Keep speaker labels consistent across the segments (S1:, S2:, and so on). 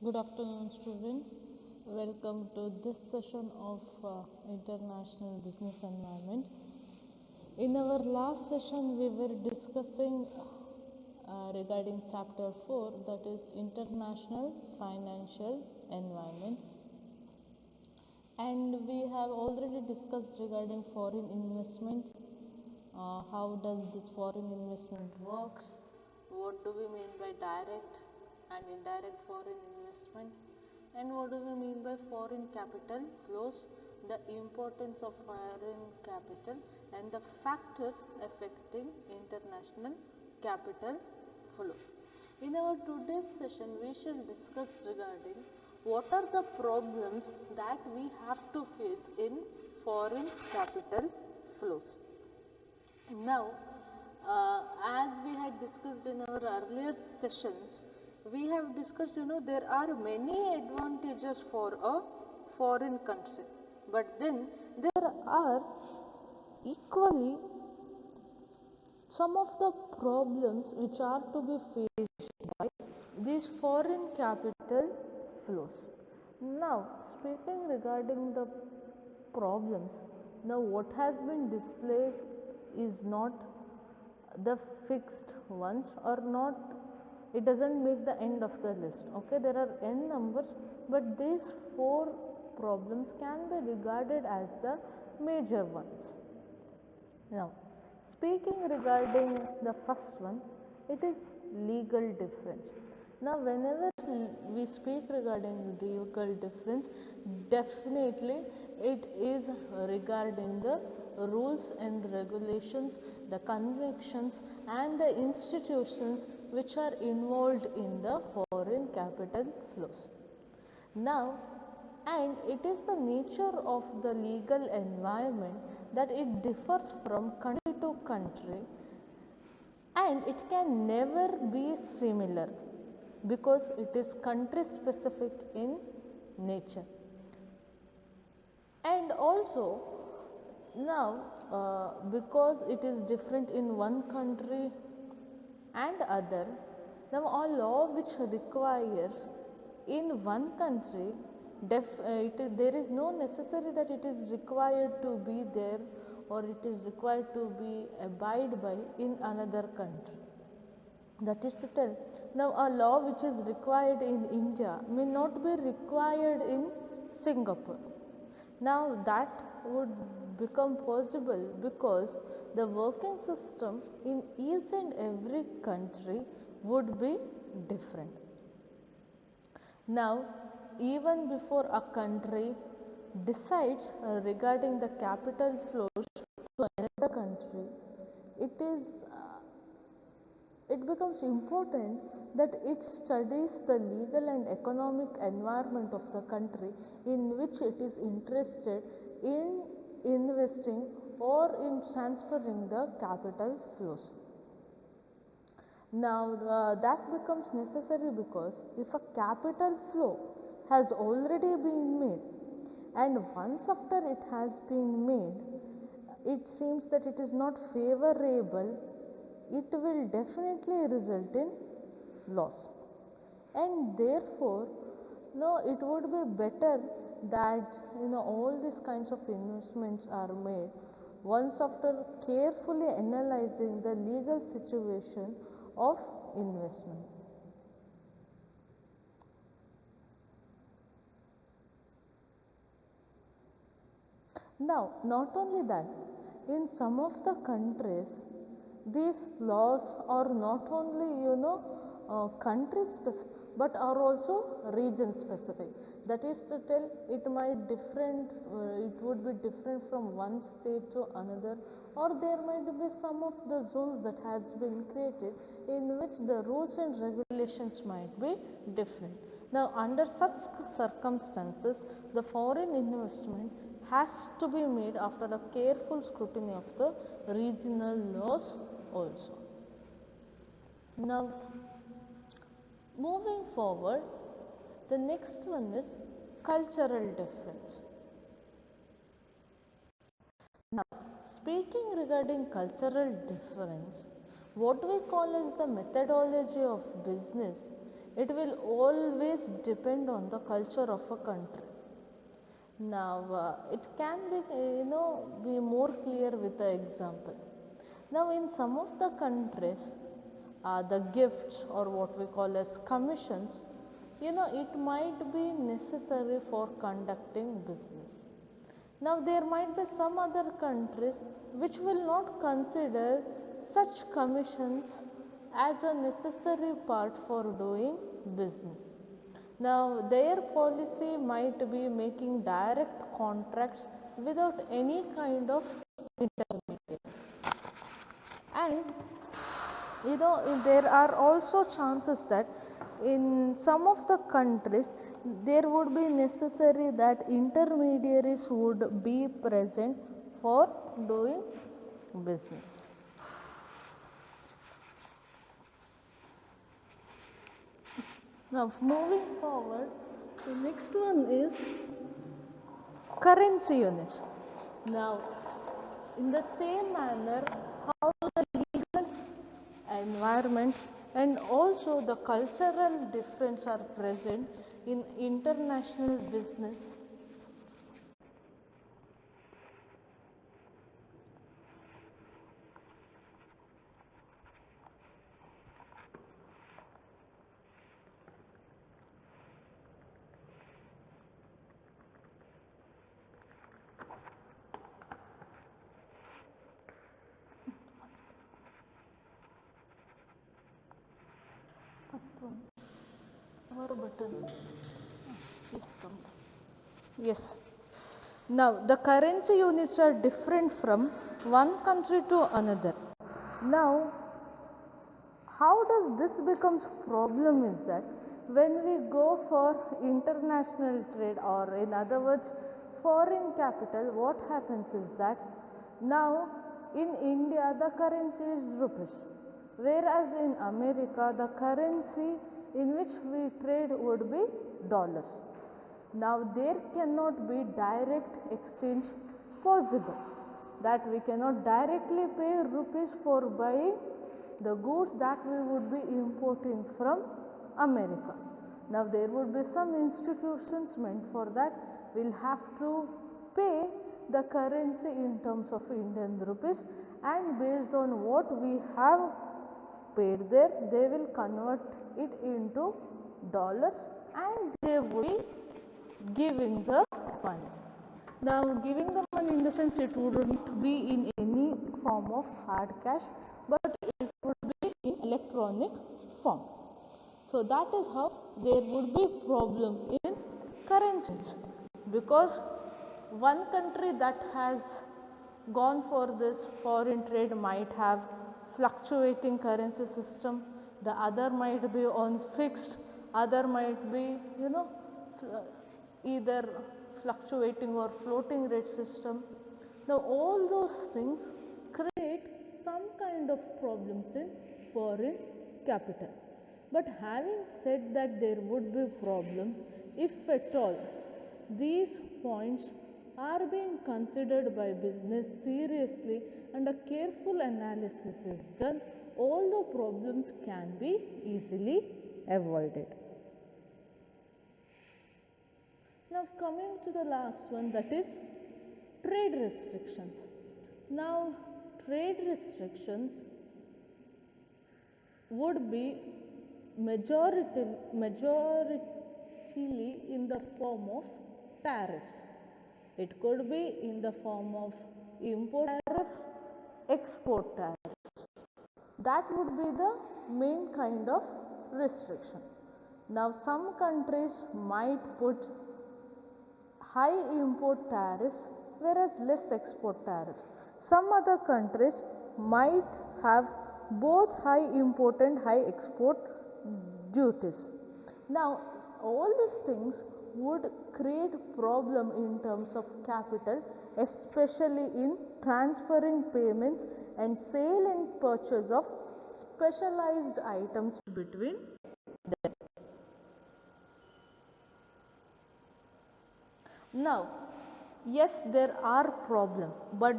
S1: Good afternoon, students. Welcome to this session of International Business Environment. In our last session, we were discussing regarding chapter 4, that is International Financial Environment. And we have already discussed regarding foreign investment. How does this foreign investment works? What do we mean by direct and indirect foreign investment? And what do we mean by foreign capital flows? The importance of foreign capital and the factors affecting international capital flow. In our today's session, we shall discuss regarding what are the problems that we have to face in foreign capital flows. Now, as we had discussed in our earlier sessions, we have discussed, there are many advantages for a foreign country, but then there are equally some of the problems which are to be faced by these foreign capital flows. Now, speaking regarding the problems, now what has been displayed is not the fixed ones or not, it doesn't make the end of the list. Okay, there are n numbers, but these four problems can be regarded as the major ones. Now, speaking regarding the first one, it is legal difference. Now, whenever we speak regarding legal difference, definitely it is regarding the rules and regulations, the convictions and the institutions which are involved in the foreign capital flows. Now, and it is the nature of the legal environment that it differs from country to country, and it can never be similar because it is country specific in nature. And also, now because it is different in one country and other, now a law which requires in one country, there is no necessary that it is required to be there or it is required to be abide by in another country. That is to tell, now a law which is required in India may not be required in Singapore. Now that would become possible because the working system in each and every country would be different. Now, even before a country decides regarding the capital flows to another country, it becomes important that it studies the legal and economic environment of the country in which it is interested in investing or in transferring the capital flows. Now, that becomes necessary because if a capital flow has already been made, and once after it has been made, it seems that it is not favorable, it will definitely result in loss. And therefore, no, it would be better that all these kinds of investments are made once after carefully analyzing the legal situation of investment. Now, not only that, in some of the countries, these laws are not only country specific but are also region specific. That is to tell, it would be different from one state to another, or there might be some of the zones that has been created in which the rules and regulations might be different. Now, under such circumstances, the foreign investment has to be made after a careful scrutiny of the regional laws also. Now, moving forward, the next one is cultural difference. Now, speaking regarding cultural difference, what we call as the methodology of business It will always depend on the culture of a country. Now, it can be, be more clear with the example. Now, in some of the countries, the gifts or what we call as commissions, it might be necessary for conducting business. Now, there might be some other countries which will not consider such commissions as a necessary part for doing business. Now, their policy might be making direct contracts without any kind of intermediary. And there are also chances that in some of the countries there would be necessary that intermediaries would be present for doing business. Now, moving forward, the next one is currency units. Now, in the same manner, how the legal environment and also the cultural difference are present in international business. Our button. Yes. Now, the currency units are different from one country to another. Now, how does this becomes problem is that when we go for international trade, or in other words foreign capital, what happens is that now in India the currency is rupees, whereas in America the currency in which we trade would be dollars. Now, there cannot be direct exchange possible, that we cannot directly pay rupees for buying the goods that we would be importing from America. Now, there would be some institutions meant for that. We'll have to pay the currency in terms of Indian rupees, and based on what we have paid there, they will convert it into dollars and they will be giving the money. Now, giving the money in the sense it wouldn't be in any form of hard cash, but it would be in electronic form. So, that is how there would be problem in currencies, because one country that has gone for this foreign trade might have fluctuating currency system, the other might be on fixed, other might be either fluctuating or floating rate system. Now, all those things create some kind of problems in foreign capital. But having said that there would be problem, if at all these points are being considered by business seriously and a careful analysis is done, all the problems can be easily avoided. Now, coming to the last one, that is trade restrictions. Now, trade restrictions would be majority in the form of tariffs. It could be in the form of import tariff, export tariff. That would be the main kind of restriction. Now, some countries might put high import tariffs whereas less export tariffs. Some other countries might have both high import and high export duties. Now, all these things would create problem in terms of capital, especially in transferring payments and sale and purchase of specialized items between them. Now, yes, there are problems, but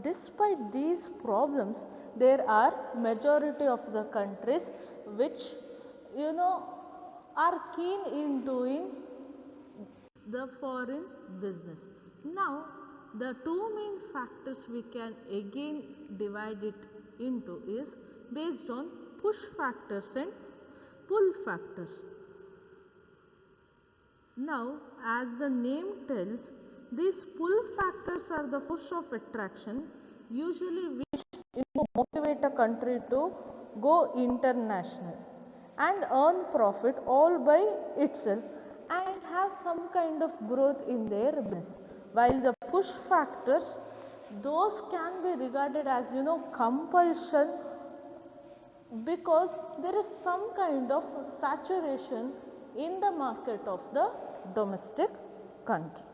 S1: despite these problems, there are majority of the countries which are keen in doing the foreign business. Now, the two main factors we can again divide it into is based on push factors and pull factors. Now, as the name tells, these pull factors are the force of attraction usually which motivate a country to go international and earn profit all by itself and have some kind of growth in their business. While the push factors, those can be regarded as compulsion, because there is some kind of saturation in the market of the domestic country.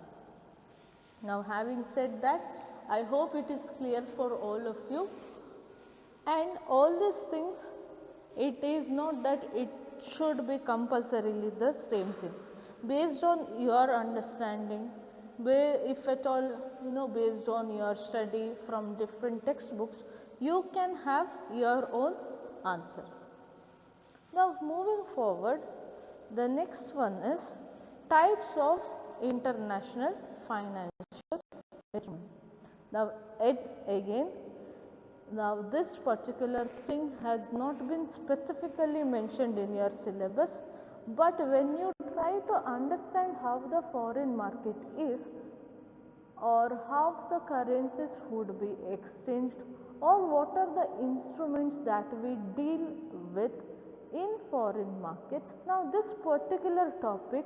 S1: Now, having said that, I hope it is clear for all of you, and all these things, it is not that it should be compulsorily the same thing. Based on your understanding, if at all based on your study from different textbooks, you can have your own answer. Now, moving forward, the next one is types of international financial instrument. Now, now this particular thing has not been specifically mentioned in your syllabus, but when you try to understand how the foreign market is, or how the currencies would be exchanged, or what are the instruments that we deal with in foreign markets. Now, this particular topic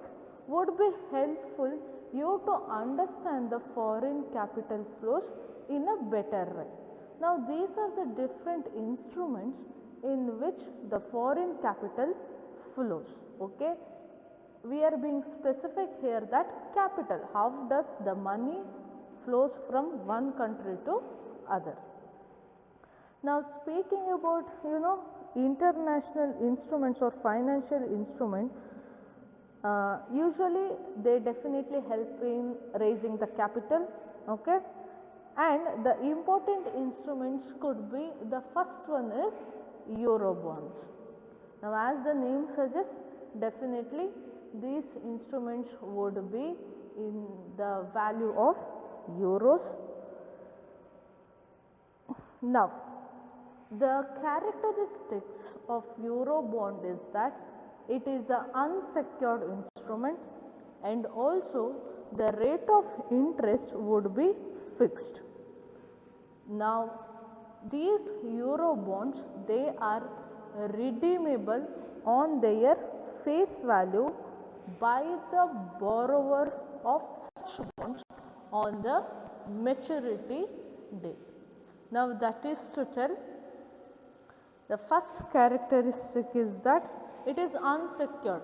S1: would be helpful you to understand the foreign capital flows in a better way. Now, these are the different instruments in which the foreign capital flows. Okay, we are being specific here that capital, how does the money flows from one country to other. Now, speaking about international instruments or financial instrument, usually they definitely help in raising the capital, okay, and the important instruments could be, the first one is euro bonds. Now, as the name suggests, definitely these instruments would be in the value of euros. Now, the characteristics of euro bond is that it is an unsecured instrument, and also the rate of interest would be fixed. Now, these euro bonds, they are redeemable on their face value by the borrower of such bonds on the maturity date. Now, that is to tell, the first characteristic is that it is unsecured.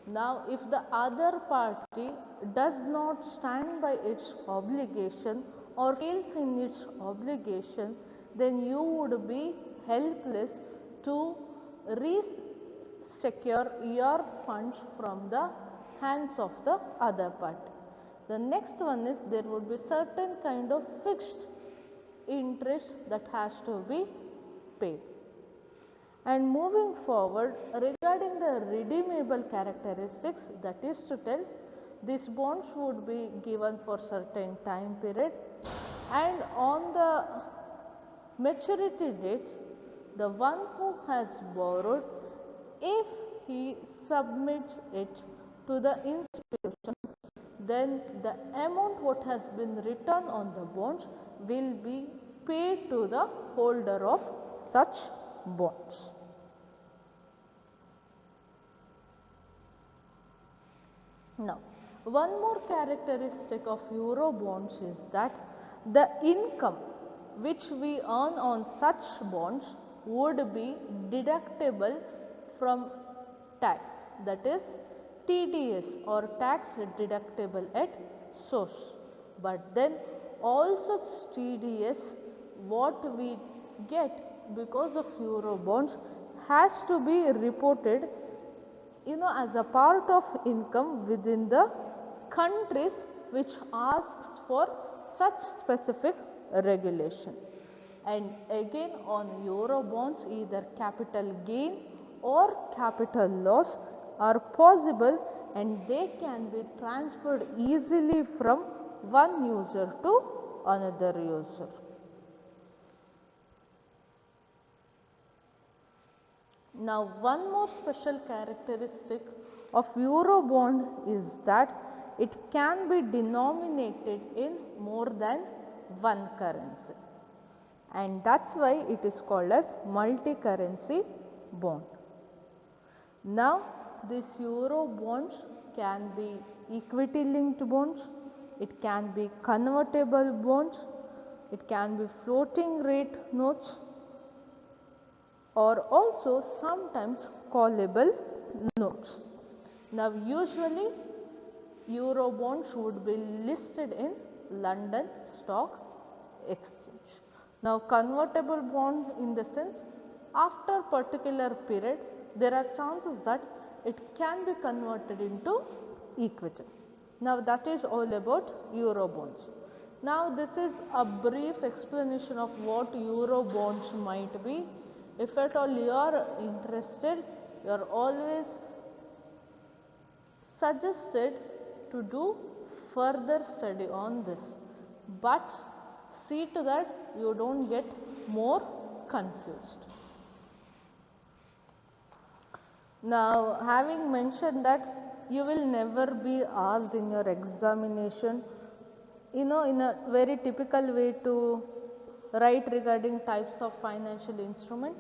S1: Now, if the other party does not stand by its obligation or fails in its obligation, then you would be helpless to re-secure your funds from the hands of the other party. The next one is, there would be certain kind of fixed interest that has to be paid. And moving forward, regarding the redeemable characteristics, that is to tell, these bonds would be given for certain time period, and on the maturity date, the one who has borrowed, if he submits it to the institutions, then the amount what has been written on the bonds will be paid to the holder of such bonds. Now, one more characteristic of euro bonds is that the income which we earn on such bonds would be deductible from tax, that is TDS, or tax deductible at source. But then all such TDS what we get because of euro bonds has to be reported as a part of income within the countries which asks for such specific regulation. And again, on euro bonds, either capital gain or capital loss are possible and they can be transferred easily from one user to another user. Now, one more special characteristic of Eurobond is that it can be denominated in more than one currency, and that's why it is called as multi-currency bond. Now, these Euro bonds can be equity linked bonds, it can be convertible bonds, it can be floating rate notes, or also sometimes callable notes. Now, usually Euro bonds would be listed in London Stock Exchange. Now, convertible bond in the sense, after particular period there are chances that it can be converted into equity. Now, that is all about Euro bonds. Now, this is a brief explanation of what Euro bonds might be. If at all you are interested, you are always suggested to do further study on this, but see to that you don't get more confused. Now, having mentioned that you will never be asked in your examination, in a very typical way to write regarding types of financial instrument,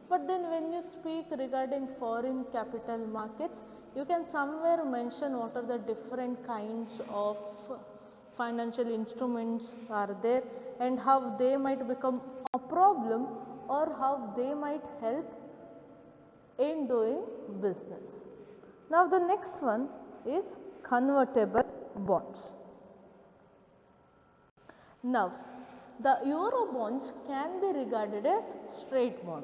S1: but then when you speak regarding foreign capital markets, you can somewhere mention what are the different kinds of financial instruments are there and how they might become a problem or how they might help in doing business. Now, the next one is convertible bonds. Now, the Euro bonds can be regarded as straight bond.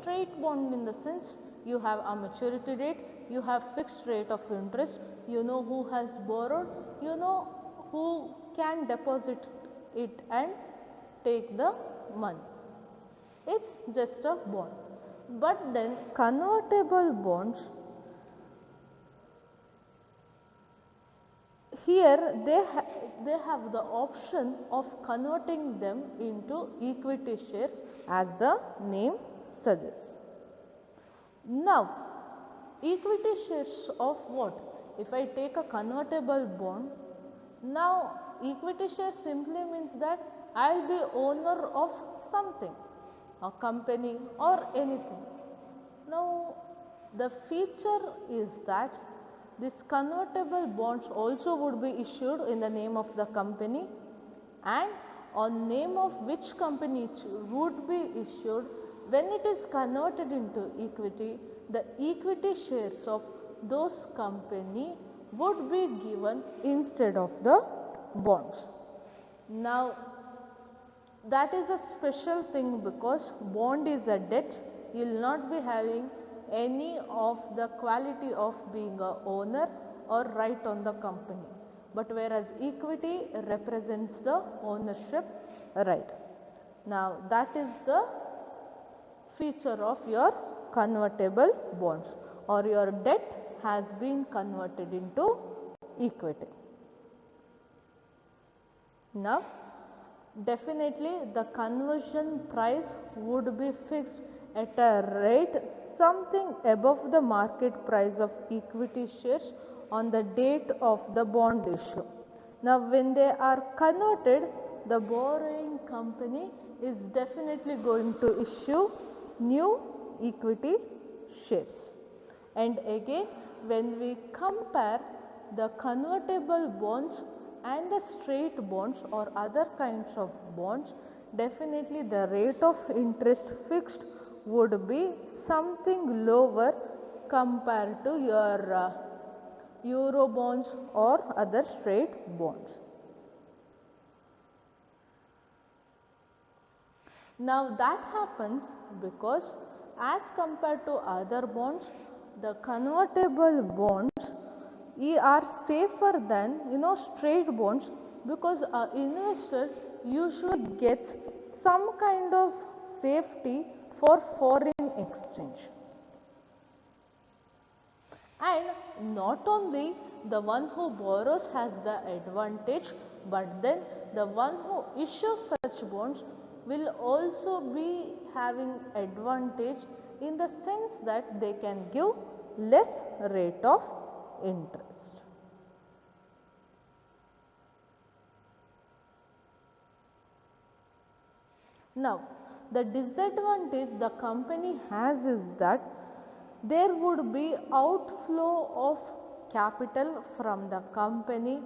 S1: Straight bond in the sense you have a maturity date, you have fixed rate of interest, you know who has borrowed, you know who can deposit it and take the money. It's just a bond. But then convertible bonds, here they have the option of converting them into equity shares as the name suggests. Now, equity shares of what? If I take a convertible bond, now equity share simply means that I will be owner of something, a company or anything. Now, the feature is that these convertible bonds also would be issued in the name of the company, and on name of which company it would be issued, when it is converted into equity, the equity shares of those company would be given instead of the bonds. Now, that is a special thing because bond is a debt, you will not be having any of the quality of being a owner or right on the company, but whereas equity represents the ownership right. Now, that is the feature of your convertible bonds, or your debt has been converted into equity. Now, definitely the conversion price would be fixed at a rate something above the market price of equity shares on the date of the bond issue. Now, when they are converted, the borrowing company is definitely going to issue new equity shares. And again, when we compare the convertible bonds and the straight bonds or other kinds of bonds, definitely the rate of interest fixed would be something lower compared to your Euro bonds or other straight bonds. Now, that happens because as compared to other bonds, the convertible bonds are safer than straight bonds, because an investor usually gets some kind of safety for foreign exchange. And not only the one who borrows has the advantage, but then the one who issues such bonds will also be having advantage in the sense that they can give less rate of interest. Now, the disadvantage the company has is that there would be outflow of capital from the company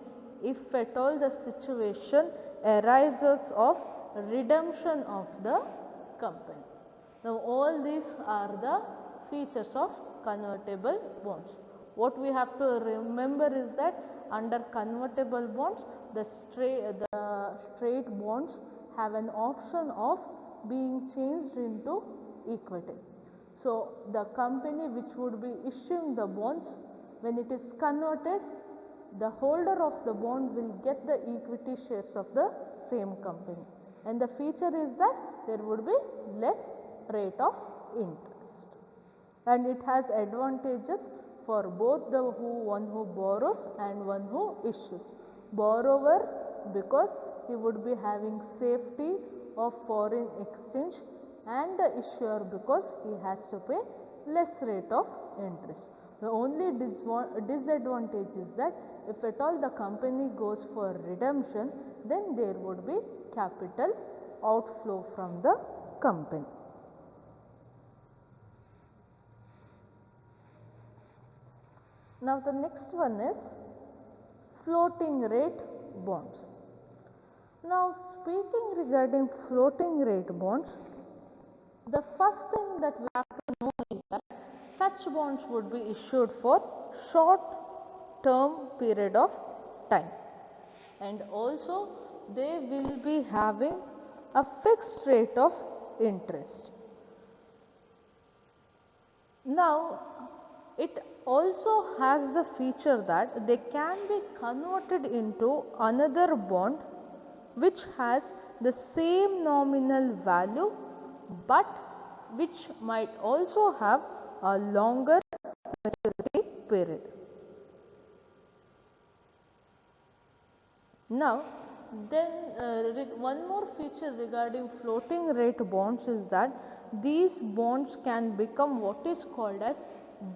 S1: if at all the situation arises of redemption of the company. Now, all these are the features of convertible bonds. What we have to remember is that under convertible bonds, the straight bonds have an option of being changed into equity. So, the company which would be issuing the bonds, when it is converted, the holder of the bond will get the equity shares of the same company, and the feature is that there would be less rate of interest, and it has advantages for both the one who borrows and one who issues. Borrower, because he would be having safety of foreign exchange, and the issuer because he has to pay less rate of interest. The only disadvantage is that if at all the company goes for redemption, then there would be capital outflow from the company. Now, the next one is floating rate bonds. Now, speaking regarding floating rate bonds, the first thing that we have to know is that such bonds would be issued for short term period of time, and also they will be having a fixed rate of interest. Now, it also has the feature that they can be converted into another bond which has the same nominal value, but which might also have a longer maturity period. Now, then one more feature regarding floating rate bonds is that these bonds can become what is called as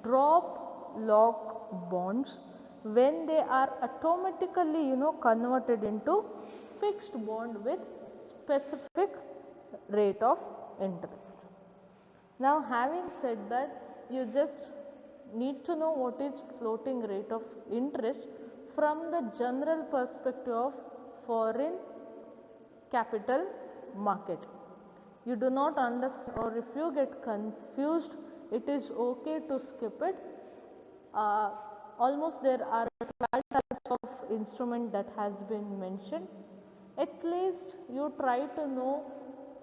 S1: drop lock bonds when they are automatically converted into fixed bond with specific rate of interest. Now, having said that, you just need to know what is floating rate of interest from the general perspective of foreign capital market. You do not understand, or if you get confused, it is okay to skip it. Almost there are 12 types of instrument that has been mentioned. At least you try to know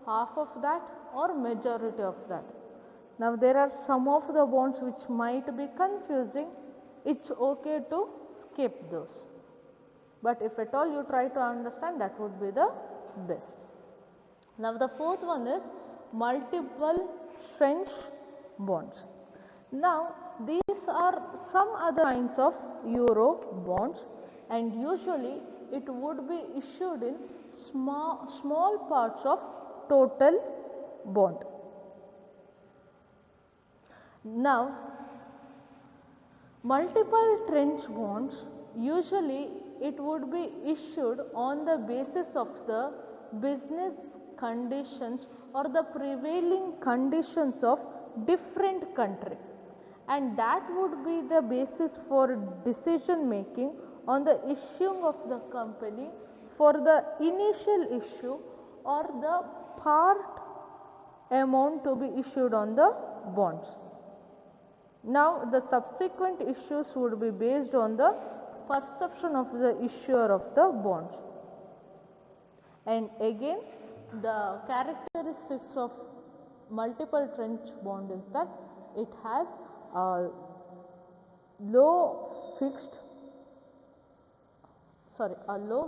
S1: half of that or majority of that. Now, there are some of the bonds which might be confusing. It's okay to skip those, but if at all you try to understand, that would be the best. Now, the fourth one is multiple tranche bonds. Now, these are some other kinds of euro bonds, and usually it would be issued in small parts of total bond. Now, multiple tranche bonds, usually it would be issued on the basis of the business conditions or the prevailing conditions of different country, and that would be the basis for decision making on the issuing of the company for the initial issue or the part amount to be issued on the bonds. Now, the subsequent issues would be based on the perception of the issuer of the bonds. And again, the characteristics of multiple tranche bond is that it has a low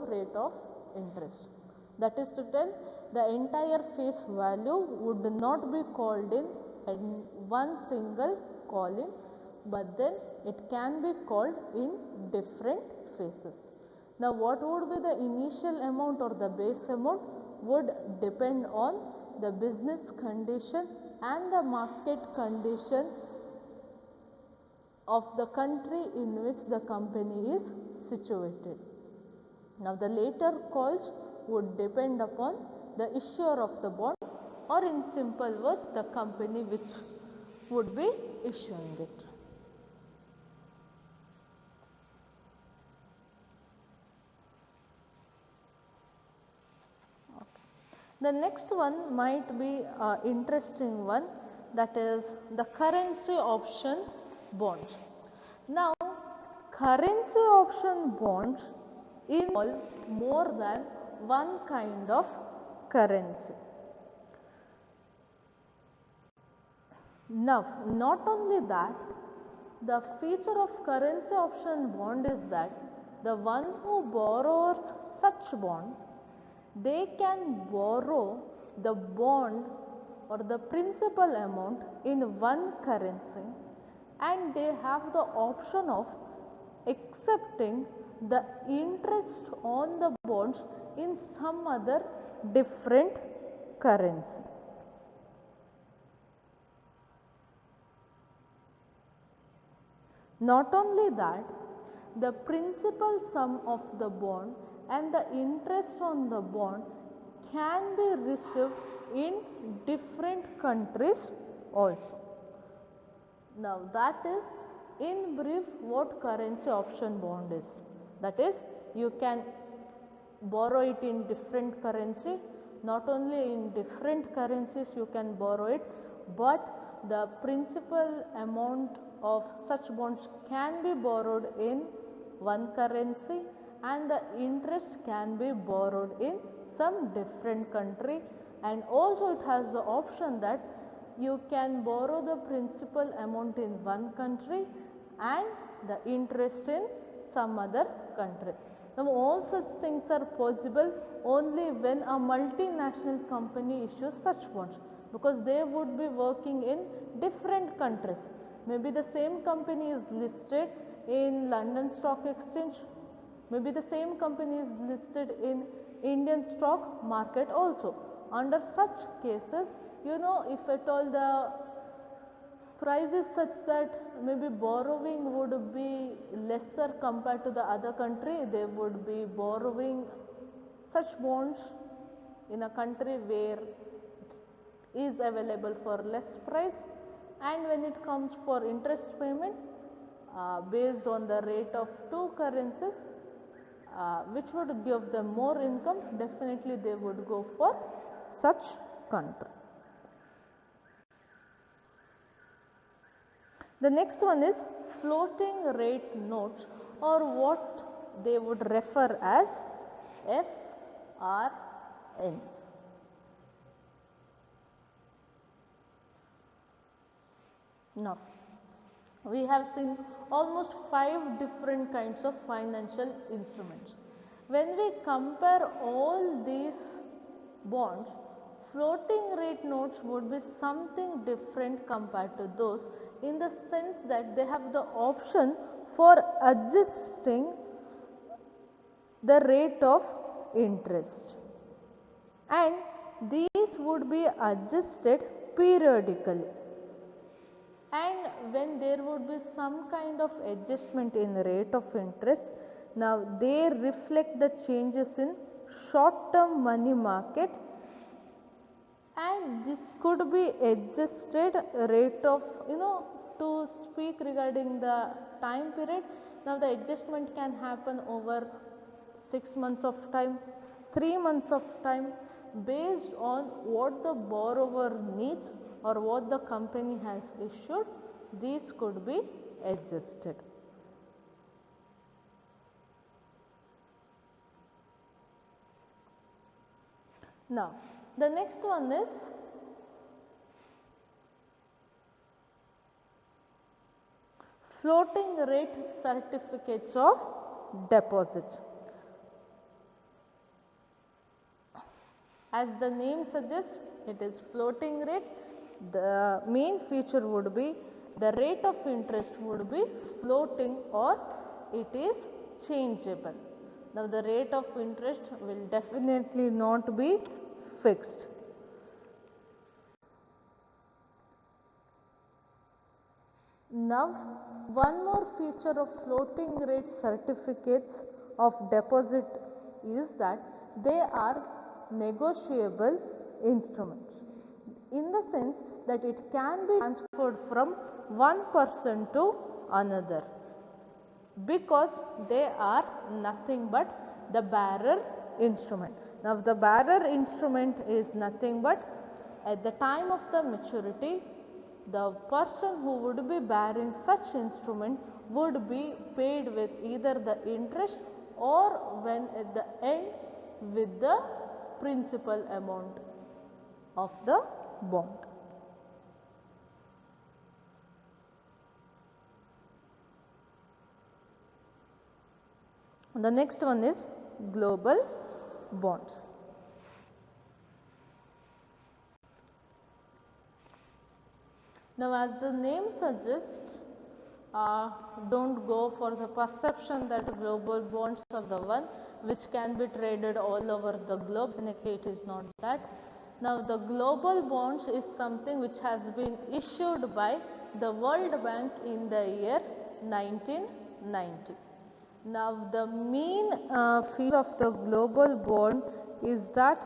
S1: rate of interest. That is to tell, the entire face value would not be called in one single call in, but then it can be called in different phases. Now, what would be the initial amount or the base amount would depend on the business condition and the market condition of the country in which the company is situated. Now, the later calls would depend upon the issuer of the bond, or in simple words, the company which would be issuing it. The next one might be an interesting one, that is the currency option bonds. Now, currency option bonds involve more than one kind of currency. Now, not only that, the feature of currency option bond is that the one who borrows such bond, they can borrow the bond or the principal amount in one currency, and they have the option of accepting the interest on the bonds in some other different currency. Not only that, the principal sum of the bond and the interest on the bond can be received in different countries also. Now, that is in brief what currency option bond is. That is, you can borrow it in different currency. Not only in different currencies you can borrow it, but the principal amount of such bonds can be borrowed in one currency, and the interest can be borrowed in some different country, and also it has the option that you can borrow the principal amount in one country and the interest in some other country. Now, all such things are possible only when a multinational company issues such bonds, because they would be working in different countries. Maybe the same company is listed in London Stock Exchange, maybe the same company is listed in Indian stock market also. Under such cases, if at all the price is such that maybe borrowing would be lesser compared to the other country, they would be borrowing such bonds in a country where is available for less price, and when it comes for interest payment based on the rate of two currencies, which would give them more income, definitely they would go for such country. The next one is floating rate notes, or what they would refer as FRNs. Now, we have seen almost 5 different kinds of financial instruments. When we compare all these bonds, floating rate notes would be something different compared to those, in the sense that they have the option for adjusting the rate of interest, and these would be adjusted periodically. And when there would be some kind of adjustment in the rate of interest, now they reflect the changes in short term money market, and this could be adjusted rate of, to speak regarding the time period. Now, the adjustment can happen over 6 months of time, 3 months of time, based on what the borrower needs or what the company has issued. These could be adjusted. Now, the next one is floating rate certificates of deposits. As the name suggests, it is floating rate. The main feature would be the rate of interest would be floating or it is changeable. Now, the rate of interest will definitely not be fixed. Now, one more feature of floating rate certificates of deposit is that they are negotiable instruments, in the sense that it can be transferred from one person to another, because they are nothing but the bearer instrument. Now, the bearer instrument is nothing but at the time of the maturity, the person who would be bearing such instrument would be paid with either the interest or when at the end with the principal amount of the bond. The next one is global bonds. Now, as the name suggests, don't go for the perception that global bonds are the one which can be traded all over the globe. Definitely it is not that. Now, the global bonds is something which has been issued by the World Bank in the year 1990. Now, the main feature of the global bond is that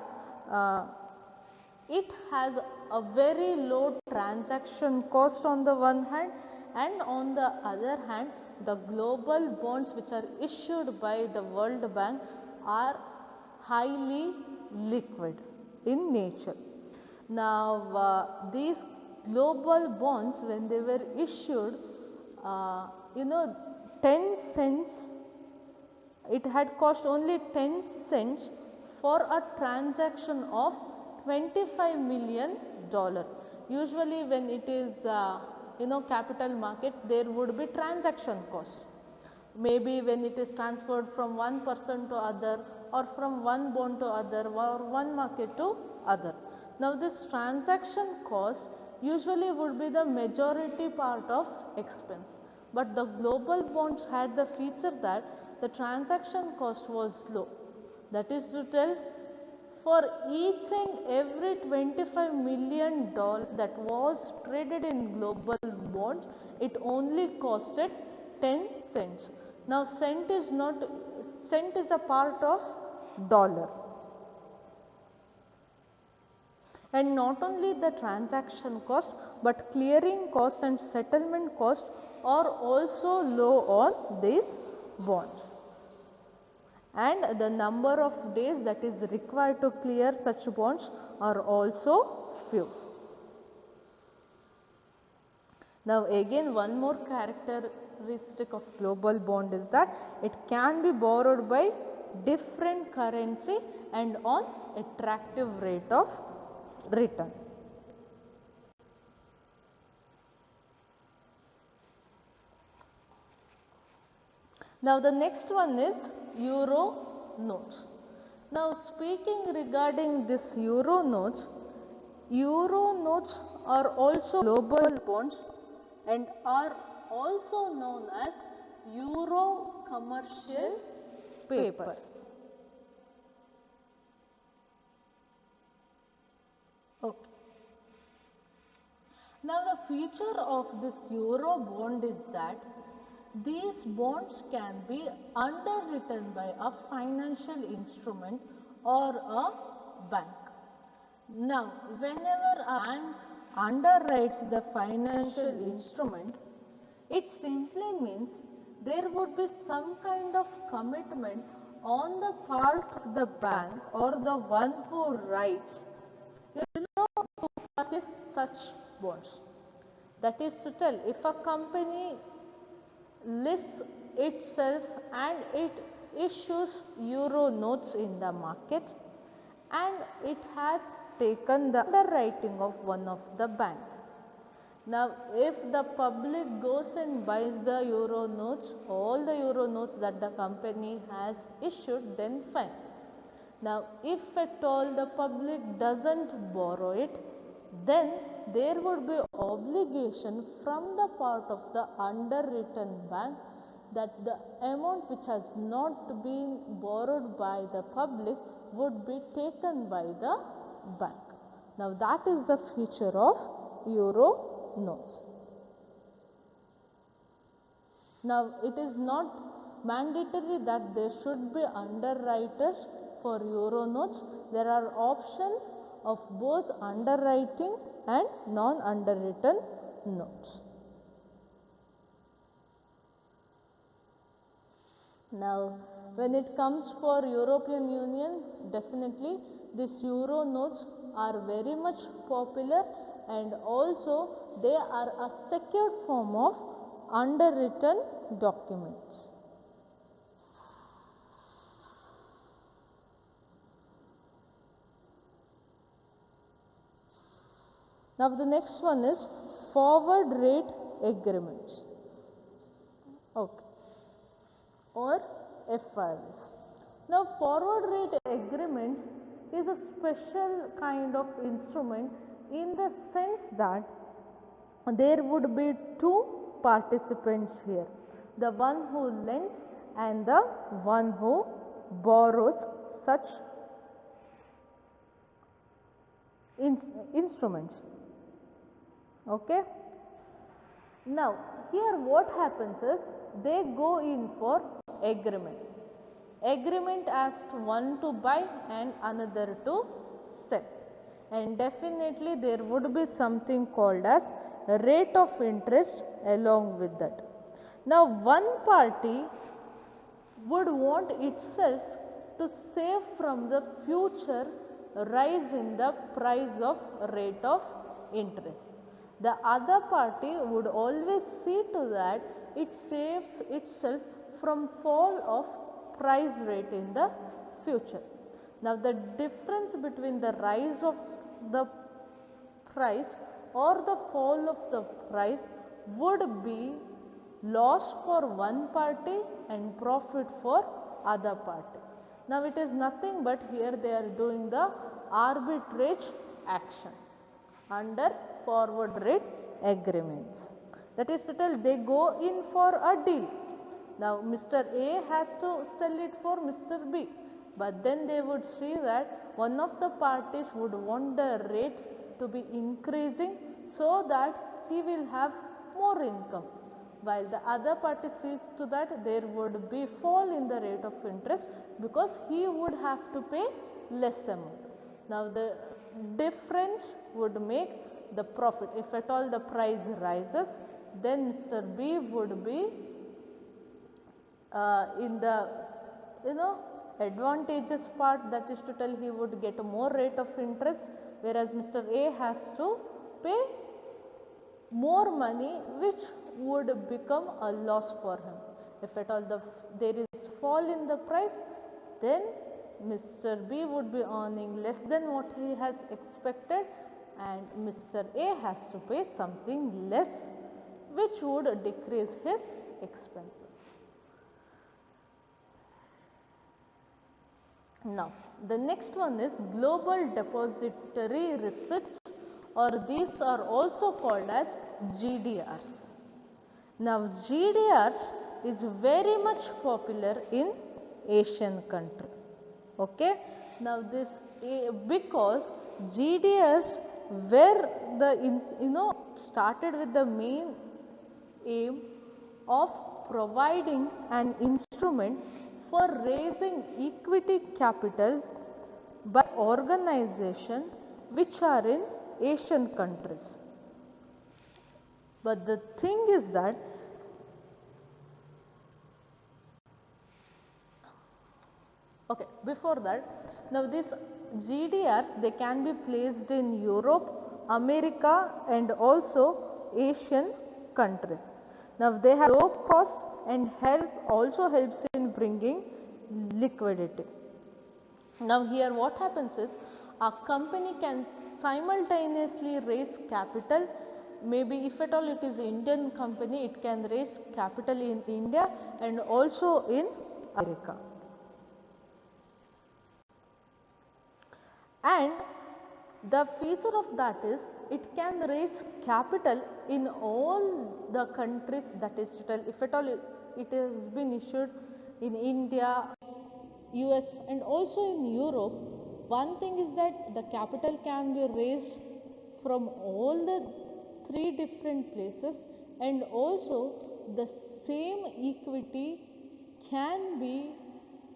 S1: it has a very low transaction cost on the one hand, and on the other hand the global bonds which are issued by the World Bank are highly liquid in nature. Now, these global bonds, when they were issued, 10 cents, it had cost only 10 cents for a transaction of $25 million. Usually when it is capital markets, there would be transaction cost. Maybe when it is transferred from one person to other, or from one bond to other, or one market to other. Now, this transaction cost usually would be the majority part of expense, but the global bonds had the feature that the transaction cost was low. That is to tell, for each and every $25 million that was traded in global bonds, it only costed 10 cents. Now, cent is a part of dollar. And not only the transaction cost, but clearing cost and settlement cost are also low on these bonds. And the number of days that is required to clear such bonds are also few. Now, again one more characteristic of global bond is that it can be borrowed by different currency and on attractive rate of return. Now, the next one is euro notes. Now, speaking regarding this euro notes are also global bonds and are also known as euro commercial papers. Okay. Now, the feature of this euro bond is that these bonds can be underwritten by a financial instrument or a bank. Now, whenever a bank underwrites the financial instrument, it simply means there would be some kind of commitment on the part of the bank or the one who writes, to purchase such bonds. That is to tell, if a company lists itself and it issues euro notes in the market and it has taken the underwriting of one of the banks. Now, if the public goes and buys the euro notes, all the euro notes that the company has issued, then fine. Now, if at all the public doesn't borrow it, then there would be obligation from the part of the underwritten bank that the amount which has not been borrowed by the public would be taken by the bank. Now that is the feature of euro notes. Now it is not mandatory that there should be underwriters for euro notes. There are options of both underwriting and non-underwritten notes. Now when it comes for European Union, definitely these euro notes are very much popular, and also they are a secured form of underwritten documents. Now the next one is forward rate agreements, okay, or FRAs. Now forward rate agreements is a special kind of instrument in the sense that there would be two participants here, the one who lends and the one who borrows such instruments. Okay. Now here what happens is they go in for agreement. Agreement asked one to buy and another to sell, and definitely there would be something called as rate of interest along with that. Now one party would want itself to save from the future rise in the price of rate of interest. The other party would always see to that it saves itself from fall of price rate in the future. Now the difference between the rise of the price or the fall of the price would be loss for one party and profit for other party. Now it is nothing but here they are doing the arbitrage action under forward rate agreements. That is to tell, they go in for a deal. Now Mr. A has to sell it for Mr. B, but then they would see that one of the parties would want the rate to be increasing so that he will have more income, while the other party sees to that there would be fall in the rate of interest because he would have to pay less amount. Now the difference would make the profit. If at all the price rises, then Mr. B would be in the advantageous part, that is to tell he would get a more rate of interest, whereas Mr. A has to pay more money, which would become a loss for him. If at all there is fall in the price, then Mr. B would be earning less than what he has expected, and Mr. A has to pay something less, which would decrease his expenses. Now the next one is global depository receipts, or these are also called as GDRs. Now GDRs is very much popular in Asian country. Okay. Now this because GDRs were the started with the main aim of providing an instrument for raising equity capital by organizations which are in Asian countries. But the thing is that before that, now these GDRs, they can be placed in Europe, America and also Asian countries. Now they have low cost and also helps in bringing liquidity. Now here what happens is a company can simultaneously raise capital. Maybe if at all it is Indian company, it can raise capital in India and also in America. And the feature of that is it can raise capital in all the countries, that is to tell, if at all it has been issued in India, US and also in Europe. One thing is that the capital can be raised from all the three different places, and also the same equity can be,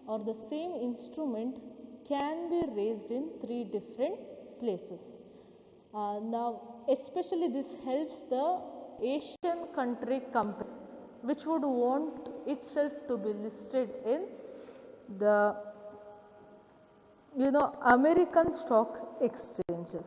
S1: or the same instrument can be raised in three different places. Now especially this helps the Asian country companies which would want itself to be listed in the American stock exchanges.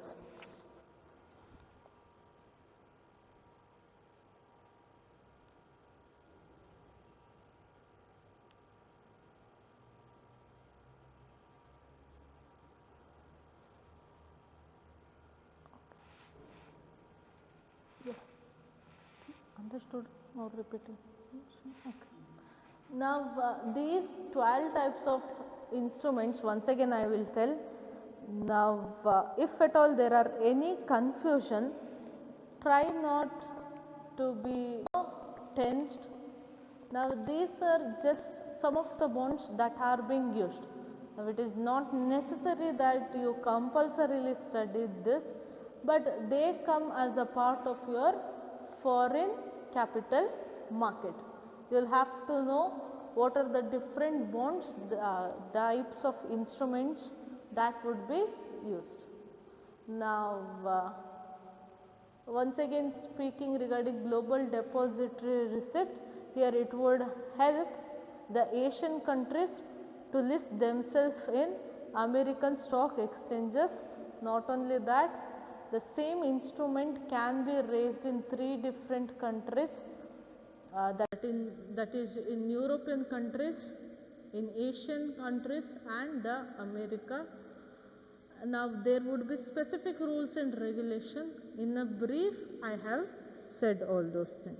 S1: Yes, understood or repeated? Okay. Now these 12 types of instruments, once again I will tell. Now if at all there are any confusion, try not to be tensed. Now these are just some of the bonds that are being used. Now it is not necessary that you compulsorily study this, but they come as a part of your foreign capital market. You will have to know what are the different bonds, types of instruments that would be used. Now once again speaking regarding global depository receipt, here it would help the Asian countries to list themselves in American stock exchanges. Not only that, the same instrument can be raised in three different countries, that is in European countries, in Asian countries and the America. Now there would be specific rules and regulation. In a brief, I have said all those things.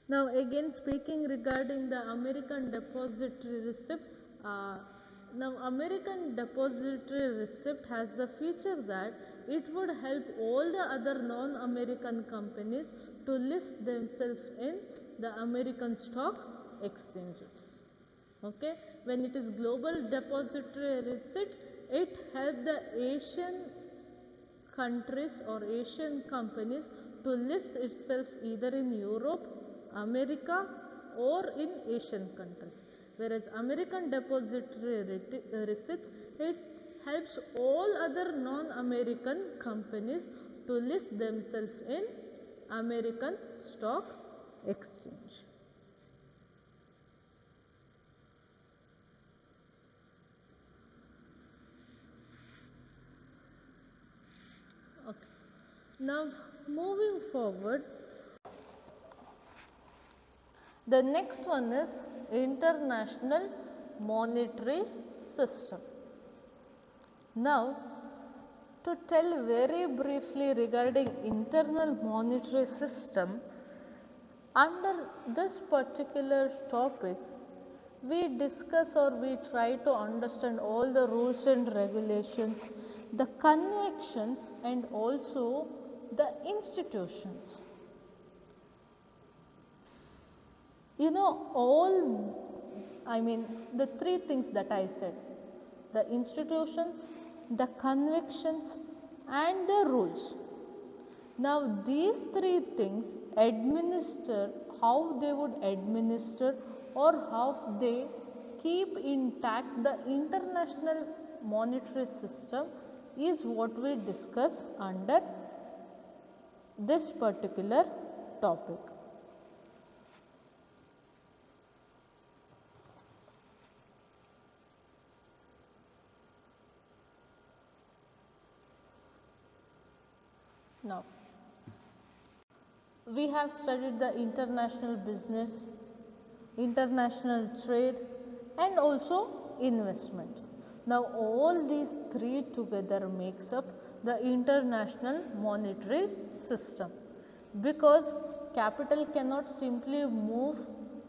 S1: Now again speaking regarding the American depository receipt, now American depository receipt has the feature that it would help all the other non-American companies to list themselves in the American stock exchanges. Okay, when it is global depository receipt, it helps the Asian countries or Asian companies to list itself either in Europe, America or in Asian countries. Whereas American depository receipts, it helps all other non-American companies to list themselves in American stock exchange. Okay. Now moving forward, the next one is international monetary system. Now to tell very briefly regarding internal monetary system, under this particular topic we discuss or we try to understand all the rules and regulations, the convictions and also the institutions. The three things that I said, the institutions, the convictions and the rules. Now these three things administer, how they would administer or how they keep intact the international monetary system is what we discuss under this particular topic. Now, we have studied the international business, international trade and also investment. Now all these three together makes up the international monetary system, because capital cannot simply move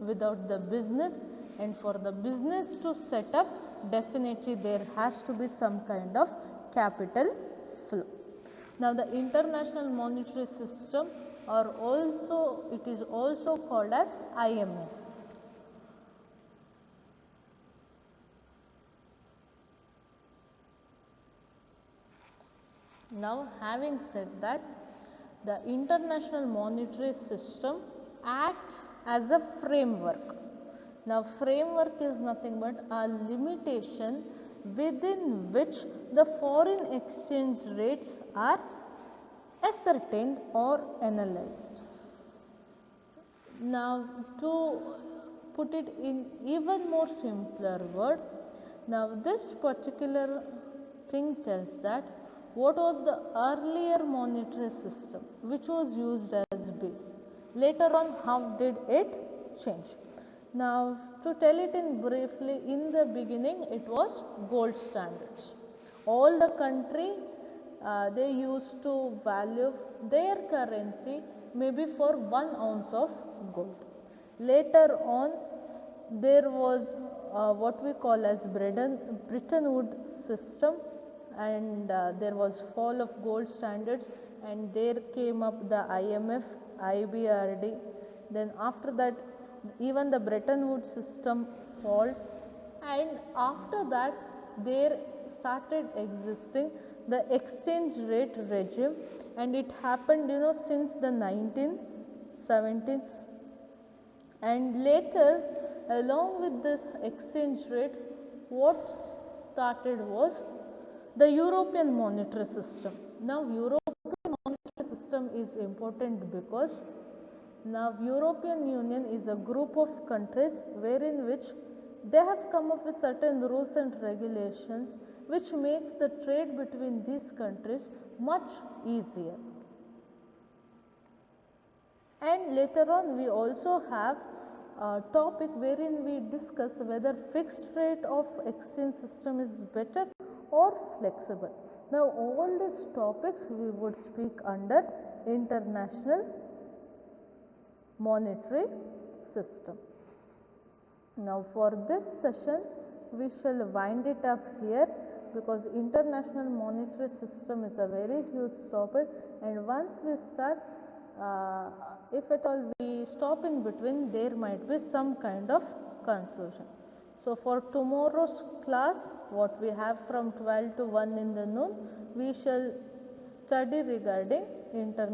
S1: without the business, and for the business to set up, definitely there has to be some kind of capital flow. Now the international monetary system it is also called as IMF. Now having said that, the international monetary system acts as a framework. Now framework is nothing but a limitation within which the foreign exchange rates are ascertained or analyzed. Now to put it in even more simpler word, now this particular thing tells that what was the earlier monetary system which was used as base. Later on, how did it change? Now to tell it in briefly, in the beginning it was gold standards. All the country they used to value their currency maybe for 1 ounce of gold. Later on there was what we call as Bretton Woods system, and there was fall of gold standards, and there came up the IMF, IBRD. Then after that even the Bretton Woods system fall, and after that there started existing the exchange rate regime, and it happened since the 1970s. And later, along with this exchange rate, what started was the European monetary system. Now European monetary system is important because now European Union is a group of countries wherein which they have come up with certain rules and regulations which makes the trade between these countries much easier. And later on we also have a topic wherein we discuss whether fixed rate of exchange system is better or flexible. Now all these topics we would speak under international monetary system. Now for this session we shall wind it up here, because international monetary system is a very huge topic, and once we start, if at all we stop in between, there might be some kind of confusion. So for tomorrow's class, what we have from 12 to 1 in the noon, we shall study regarding international